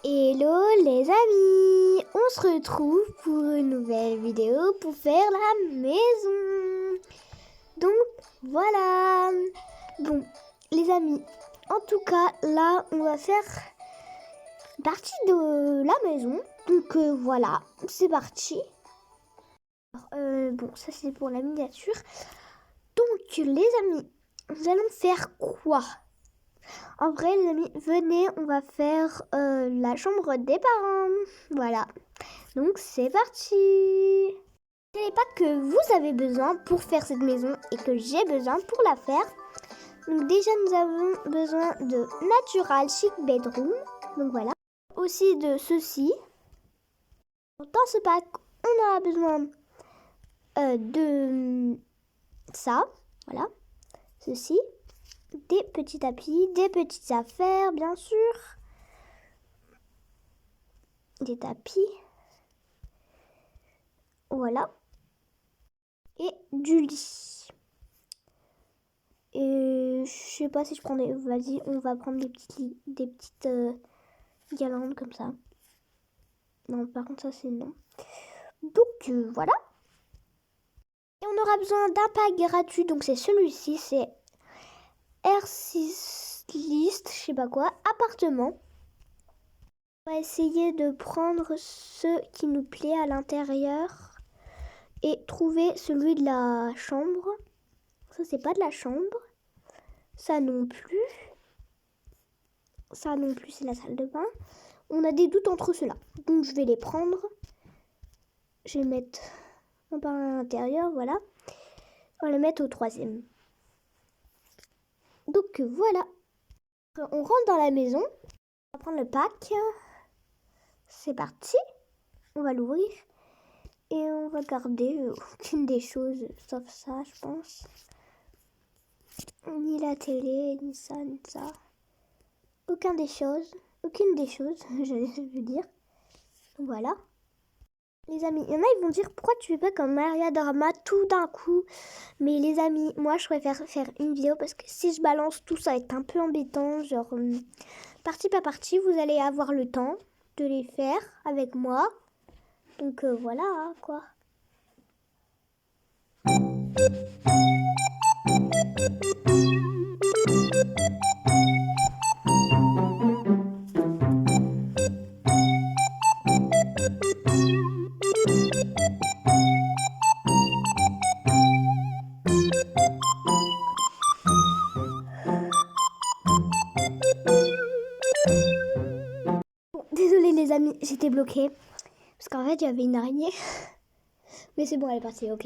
Hello les amis, on se retrouve pour une nouvelle vidéo pour faire la maison. Donc voilà. Bon les amis, en tout cas là on va faire partie de la maison. Donc voilà, c'est parti. Bon ça c'est pour la miniature. Donc les amis, nous allons faire quoi? En vrai les amis, venez, on va faire la chambre des parents. Voilà, donc c'est parti. Ce n'est pas que vous avez besoin pour faire cette maison et que j'ai besoin pour la faire. Donc déjà nous avons besoin de Natural Chic Bedroom. Donc voilà, aussi de ceci. Dans ce pack, on aura besoin de ça. Voilà, ceci. Des petits tapis, des petites affaires, bien sûr. Des tapis. Voilà. Et du lit. Et je sais pas si je prends des... Vas-y, on va prendre des petites lits, des petites guirlandes comme ça. Non, par contre, ça, c'est non. Donc, voilà. Et on aura besoin d'un pack gratuit. Donc, c'est celui-ci. C'est R6 List, je sais pas quoi, appartement. On va essayer de prendre ce qui nous plaît à l'intérieur et trouver celui de la chambre. Ça, c'est pas de la chambre. Ça non plus. Ça non plus, c'est la salle de bain. On a des doutes entre ceux-là. Donc, je vais les prendre. Je vais mettre un par à l'intérieur, voilà. On va les mettre au troisième. Donc, voilà. On rentre dans la maison. On va prendre le pack. C'est parti. On va l'ouvrir. Et on va garder aucune des choses, sauf ça, je pense. Ni la télé, ni ça, ni ça. Aucune des choses, je veux dire. Voilà. Les amis, il y en a, ils vont dire pourquoi tu fais pas comme Maria Drama tout d'un coup. Mais les amis, moi je préfère faire une vidéo parce que si je balance tout, ça va être un peu embêtant. Genre, partie par partie, vous allez avoir le temps de les faire avec moi. Donc voilà, hein, quoi. Bon, désolée les amis, j'étais bloquée. Parce qu'en fait, il y avait une araignée. Mais c'est bon, elle est partie, ok.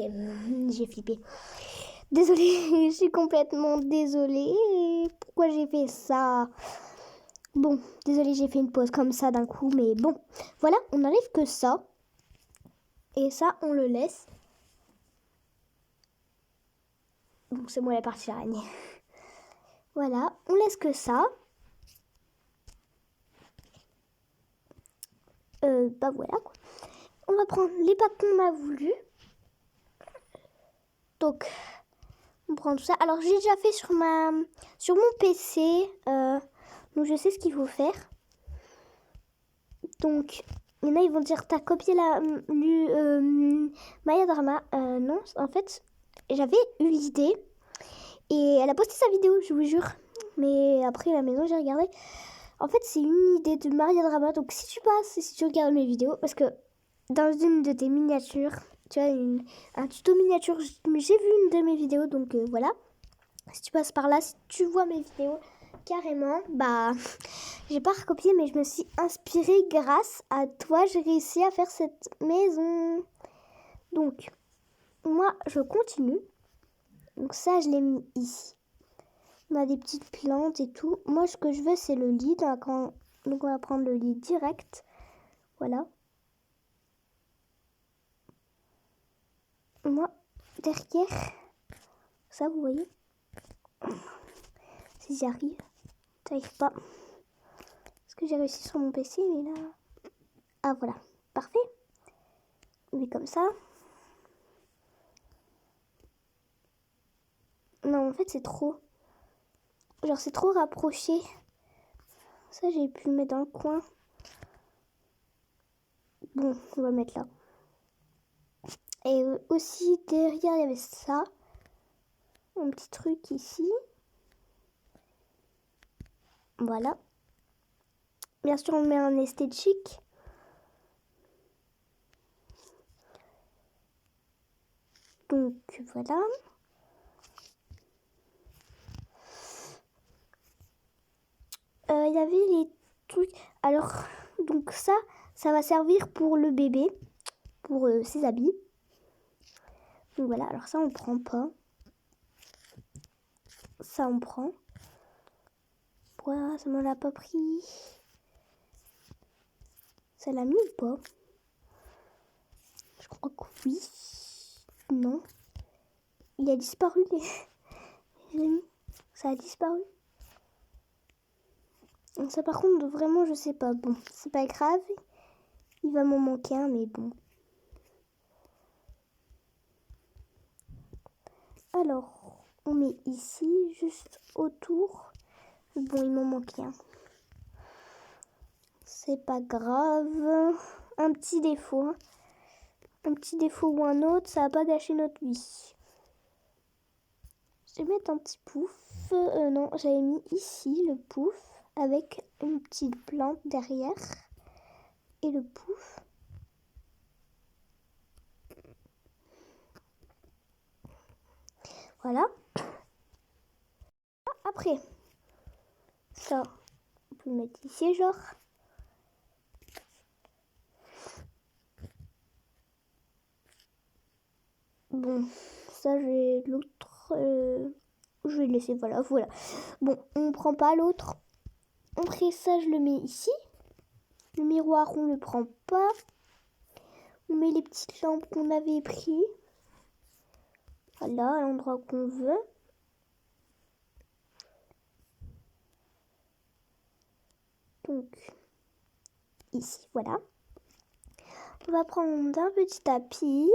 J'ai flippé. Désolée, je suis complètement désolée. Pourquoi j'ai fait ça? Bon, désolée, j'ai fait une pause comme ça d'un coup. Mais bon, voilà, on n'arrive que ça. Et ça, on le laisse. Bon, c'est bon, elle est partie, l'araignée. Voilà, on laisse que ça. Bah voilà, quoi. On va prendre les packs qu'on a voulu. Donc, on prend tout ça. Alors, j'ai déjà fait sur mon PC. Donc, je sais ce qu'il faut faire. Donc, il y en a, ils vont dire, t'as copié Maya Drama. Non, en fait, j'avais eu l'idée. Et elle a posté sa vidéo, je vous jure. Mais après, à la maison, j'ai regardé. En fait, c'est une idée de Maria Drama. Donc, si tu passes et si tu regardes mes vidéos, parce que dans une de tes miniatures, tu as un tuto miniature, j'ai vu une de mes vidéos, donc voilà. Si tu passes par là, si tu vois mes vidéos, carrément, bah, j'ai pas recopié, mais je me suis inspirée grâce à toi. J'ai réussi à faire cette maison. Donc, moi, je continue. Donc ça, je l'ai mis ici. On a des petites plantes et tout. Moi, ce que je veux, c'est le lit. Donc, on va prendre le lit direct. Voilà. Moi, derrière, ça, vous voyez, si j'y arrive, j'arrive pas. Parce que j'ai réussi sur mon PC, mais là... Ah, voilà. Parfait. Mais comme ça. Non, en fait, c'est trop. Genre, c'est trop rapproché. Ça, j'ai pu le mettre dans le coin. Bon, on va le mettre là. Et aussi, derrière, il y avait ça. Un petit truc ici. Voilà. Bien sûr, on met un esthétique. Donc, voilà. Il y avait les trucs. Alors, donc ça va servir pour le bébé. Pour ses habits. Donc voilà, alors ça, on prend pas. Ça, on prend. Pourquoi ça m'en a pas pris? Ça l'a mis ou pas? Je crois que oui. Non. Il a disparu. Je l'ai mis. Ça a disparu. Ça par contre, vraiment, je sais pas. Bon, c'est pas grave. Il va m'en manquer un, mais bon. Alors, on met ici, juste autour. Bon, il m'en manque un. C'est pas grave. Un petit défaut. Hein. Un petit défaut ou un autre, ça va pas gâcher notre vie. Je vais mettre un petit pouf. Non, j'avais mis ici le pouf avec une petite plante derrière. Et le pouf. Voilà. Après, ça, on peut le mettre ici, genre. Bon, ça, j'ai l'autre. Je vais le laisser, voilà. Bon, on prend pas l'autre. Après ça, je le mets ici. Le miroir, on le prend pas. On met les petites lampes qu'on avait pris. Voilà, à l'endroit qu'on veut. Donc, ici, voilà. On va prendre un petit tapis.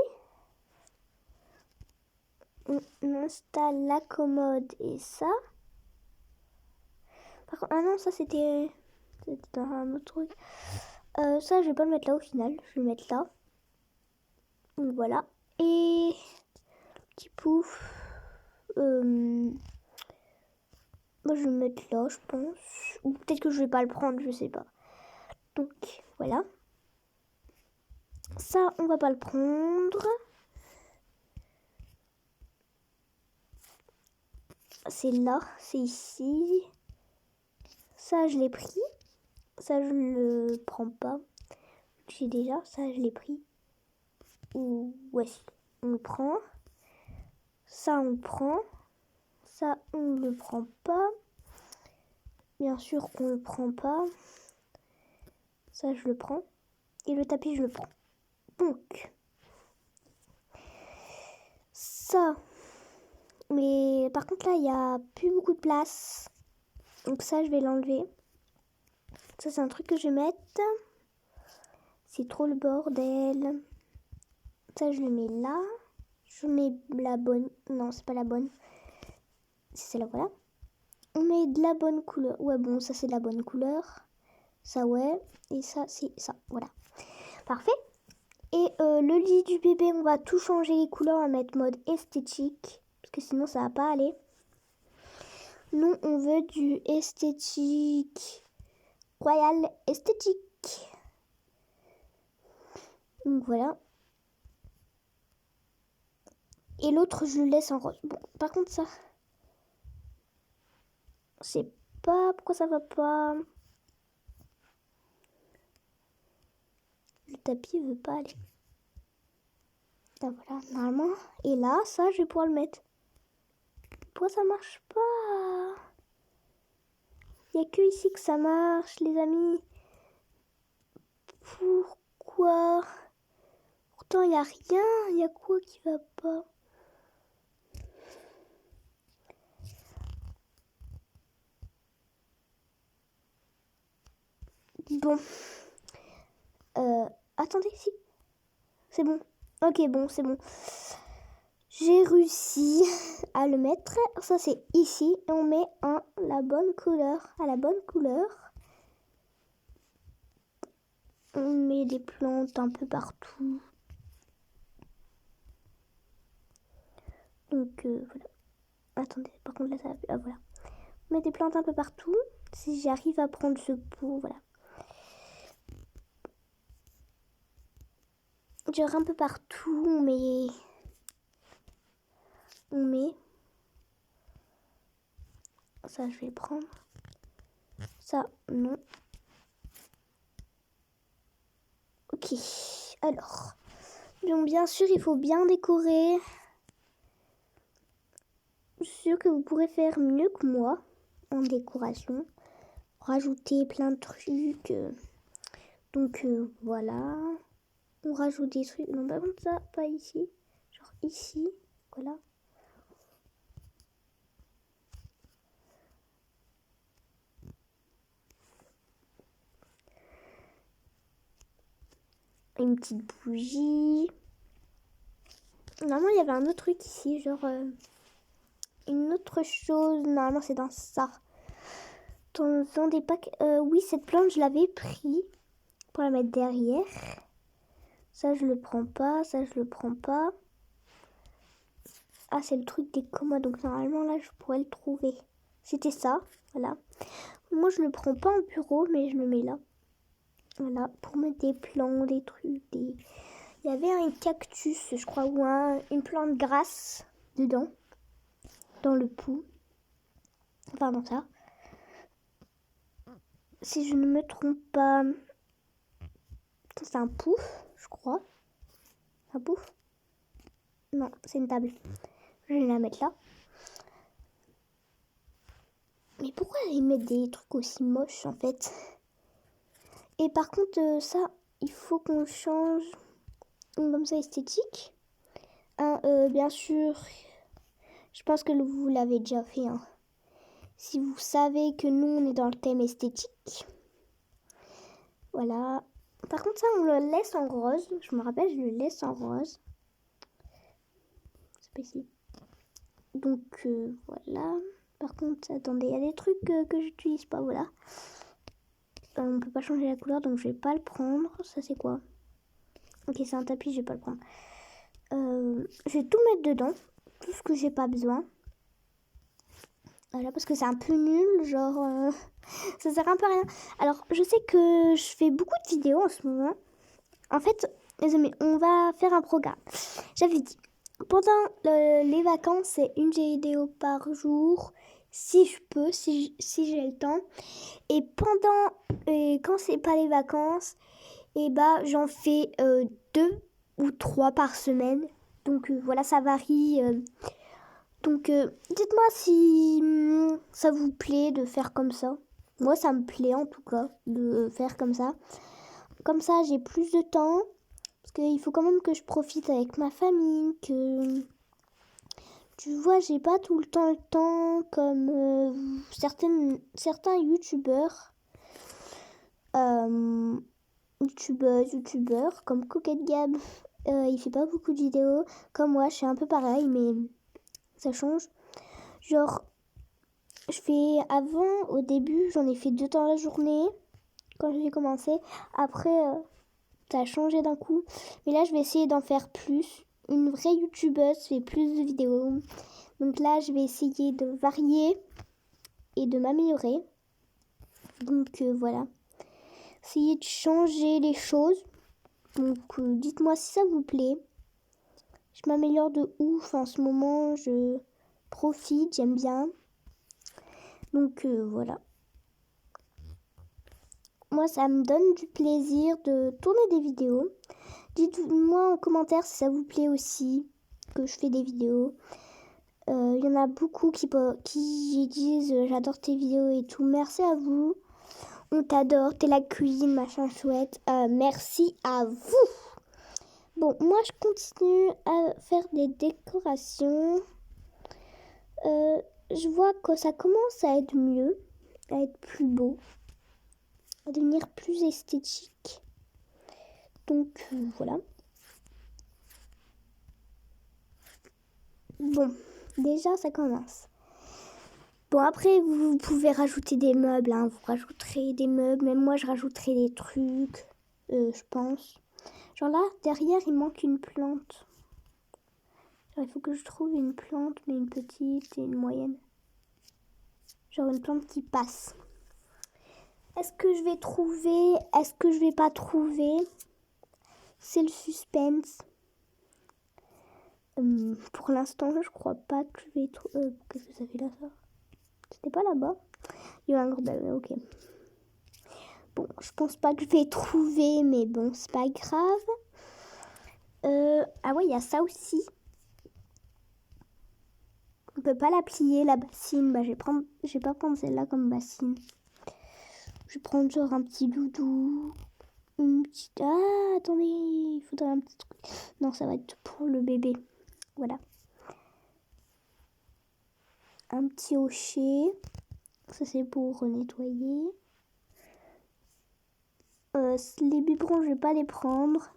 On installe la commode et ça. Par contre, ah non, ça c'était dans un autre truc. Ça, je vais pas le mettre là au final. Je vais le mettre là. Donc voilà. Et petit pouf. Moi, je vais le mettre là, je pense. Ou peut-être que je vais pas le prendre, je sais pas. Donc, voilà. Ça, on va pas le prendre. C'est là, c'est ici. Ça, je l'ai pris. Ça, je le prends pas. J'ai déjà, ça, je l'ai pris. Ou, ouais, on le prend. Ça, on prend. Ça, on le prend pas. Bien sûr qu'on le prend pas. Ça, je le prends. Et le tapis, je le prends. Donc, ça. Mais par contre, là, il n'y a plus beaucoup de place. Donc ça, je vais l'enlever. Ça, c'est un truc que je vais mettre. C'est trop le bordel. Ça, je le mets là. Je mets la bonne. Non, c'est pas la bonne. C'est celle-là, voilà. On met de la bonne couleur. Ouais, bon, ça, c'est de la bonne couleur. Ça, ouais. Et ça, c'est ça. Voilà. Parfait. Et le lit du bébé, on va tout changer les couleurs. On va mettre mode esthétique. Parce que sinon, ça va pas aller. Nous, on veut du esthétique. Royal esthétique. Donc voilà. Et l'autre, je le laisse en rose. Bon, par contre, ça... Je sais pas pourquoi ça va pas. Le tapis veut pas aller. Ah, voilà, normalement. Et là, ça, je vais pouvoir le mettre. Pourquoi ça marche pas? Il n'y a que ici que ça marche, les amis. Pourquoi? Pourtant, il n'y a rien. Il y a quoi qui va pas? Bon. Attendez, si. C'est bon. Ok, bon, c'est bon. J'ai réussi à le mettre. Ça, c'est ici. Et on met la bonne couleur. À la bonne couleur. On met des plantes un peu partout. Donc, voilà. Attendez, par contre, là, ça va plus. Ah, voilà. On met des plantes un peu partout. Si j'arrive à prendre ce pot, voilà. Genre un peu partout, on met... Ça, je vais le prendre. Ça, non. Ok, alors. Donc, bien sûr, il faut bien décorer. Je suis sûre que vous pourrez faire mieux que moi en décoration. Rajouter plein de trucs. Donc, voilà. On rajoute des trucs. Non, pas comme ça, pas ici. Genre ici, voilà. Une petite bougie. Normalement, il y avait un autre truc ici, genre une autre chose. Normalement, c'est dans ça. Dans des packs. Oui, cette plante, je l'avais pris pour la mettre derrière. Ça, je le prends pas. Ça, je le prends pas. Ah, c'est le truc des commodes. Donc, normalement, là, je pourrais le trouver. C'était ça. Voilà. Moi, je le prends pas en bureau, mais je le mets là. Voilà. Pour mettre des plants, des trucs, des... Il y avait un cactus, je crois, ou une plante grasse dedans, dans le pot. Enfin, dans ça. Si je ne me trompe pas, c'est un pouf, je crois. Un pouf? Non, c'est une table. Je vais la mettre là. Mais pourquoi ils mettent des trucs aussi moches, en fait? Et par contre, ça, il faut qu'on change comme ça esthétique. Bien sûr, je pense que vous l'avez déjà fait. Hein. Si vous savez que nous, on est dans le thème esthétique. Voilà. Par contre, ça, on le laisse en rose. Je me rappelle, je le laisse en rose. C'est pas ici. Donc, voilà. Par contre, attendez, il y a des trucs que j'utilise pas, voilà. On peut pas changer la couleur, donc je vais pas le prendre. Ça, c'est quoi? Ok, c'est un tapis, je vais pas le prendre. Je vais tout mettre dedans. Tout ce que j'ai pas besoin. Voilà, parce que c'est un peu nul, genre... ça sert un peu à rien. Alors, je sais que je fais beaucoup de vidéos en ce moment. En fait, les amis, on va faire un programme. J'avais dit, pendant les vacances, c'est une vidéo par jour, si je peux, si j'ai le temps. Et quand c'est pas les vacances, et bah j'en fais 2 ou 3 par semaine. Donc voilà, ça varie. Donc dites-moi si ça vous plaît de faire comme ça. Moi, ça me plaît en tout cas de faire comme ça. Comme ça, j'ai plus de temps. Parce qu'il faut quand même que je profite avec ma famille. Que tu vois, j'ai pas tout le temps comme certains youtubeurs. Youtubeurs comme Coquette Gab. Il fait pas beaucoup de vidéos. Comme moi, je suis un peu pareil, mais ça change. Genre, au début, j'en ai fait 2 dans la journée. Quand j'ai commencé. Après, ça a changé d'un coup. Mais là, je vais essayer d'en faire plus. Une vraie youtubeuse fait plus de vidéos. Donc là, je vais essayer de varier et de m'améliorer. Donc voilà. Essayer de changer les choses. Donc dites-moi si ça vous plaît. Je m'améliore de ouf en ce moment. Je profite, j'aime bien. Donc voilà. Moi, ça me donne du plaisir de tourner des vidéos. Dites-moi en commentaire si ça vous plaît aussi que je fais des vidéos. Il y en a beaucoup qui disent j'adore tes vidéos et tout. Merci à vous. On t'adore, t'es la queen, machin chouette. Merci à vous. Bon, moi je continue à faire des décorations. Je vois que ça commence à être mieux, à être plus beau, à devenir plus esthétique. Donc voilà. Bon, déjà ça commence. Bon, après vous pouvez rajouter des meubles, hein. Vous rajouterez des meubles, même moi je rajouterai des trucs, je pense. Genre là, derrière il manque une plante. Genre, il faut que je trouve une plante, mais une petite et une moyenne. Genre une plante qui passe. Est-ce que je vais trouver? Est-ce que je vais pas trouver? C'est le suspense. Pour l'instant, je crois pas que je vais trouver. Qu'est-ce que ça fait là, ça? C'était pas là-bas? Il y a un gros bel, ok. Bon, je pense pas que je vais trouver, mais bon, c'est pas grave. Ah ouais, il y a ça aussi. On peut pas la plier, la bassine. Bah, je vais pas prendre celle-là comme bassine. Je vais prendre genre un petit doudou. Une petite... Ah, attendez, il faudrait un petit truc. Non, ça va être pour le bébé. Voilà. Un petit hocher. Ça, c'est pour nettoyer. Les biberons, je vais pas les prendre.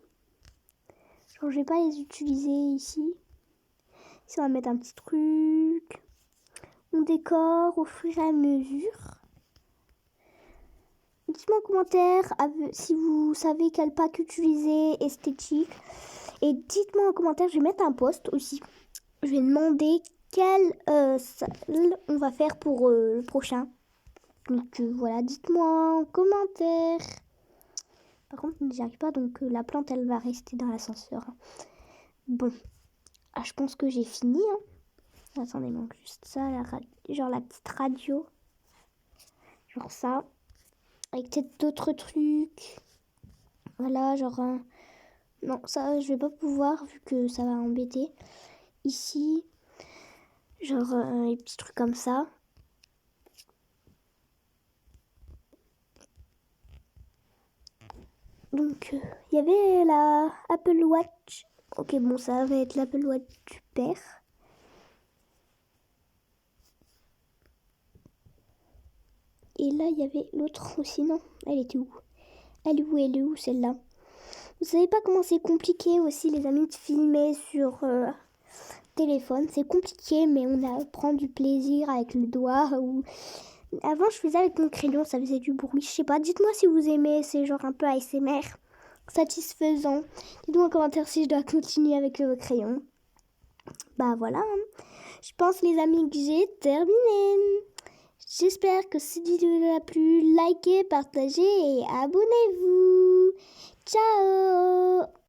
Genre, je vais pas les utiliser ici. Ici, on va mettre un petit truc. On décore au fur et à mesure. Dites-moi en commentaire si vous savez quel pack utiliser esthétique. Et dites-moi en commentaire, je vais mettre un post aussi. Je vais demander quelle salle on va faire pour le prochain. Donc voilà, dites-moi en commentaire. Par contre, j'y arrive pas, donc la plante, elle va rester dans l'ascenseur. Bon, je pense que j'ai fini. Hein. Attendez, il manque juste ça, genre la petite radio. Genre ça. Avec peut-être d'autres trucs. Voilà, genre... Non, ça, je vais pas pouvoir, vu que ça va embêter. Ici, genre les petits trucs comme ça. Donc, il y avait la Apple Watch. Ok, bon, ça va être l'Apple Watch du père. Et là, il y avait l'autre aussi, non? Elle était où? Elle est où celle-là? Vous savez pas comment c'est compliqué aussi, les amis, de filmer sur téléphone. C'est compliqué, mais on prend du plaisir avec le doigt. Ou... Avant, je faisais avec mon crayon, ça faisait du bruit. Je sais pas, dites-moi si vous aimez, c'est genre un peu ASMR, satisfaisant. Dites-moi en commentaire si je dois continuer avec le crayon. Bah voilà, hein. Je pense les amis que j'ai terminé. J'espère que cette vidéo vous a plu. Likez, partagez et abonnez-vous. Ciao!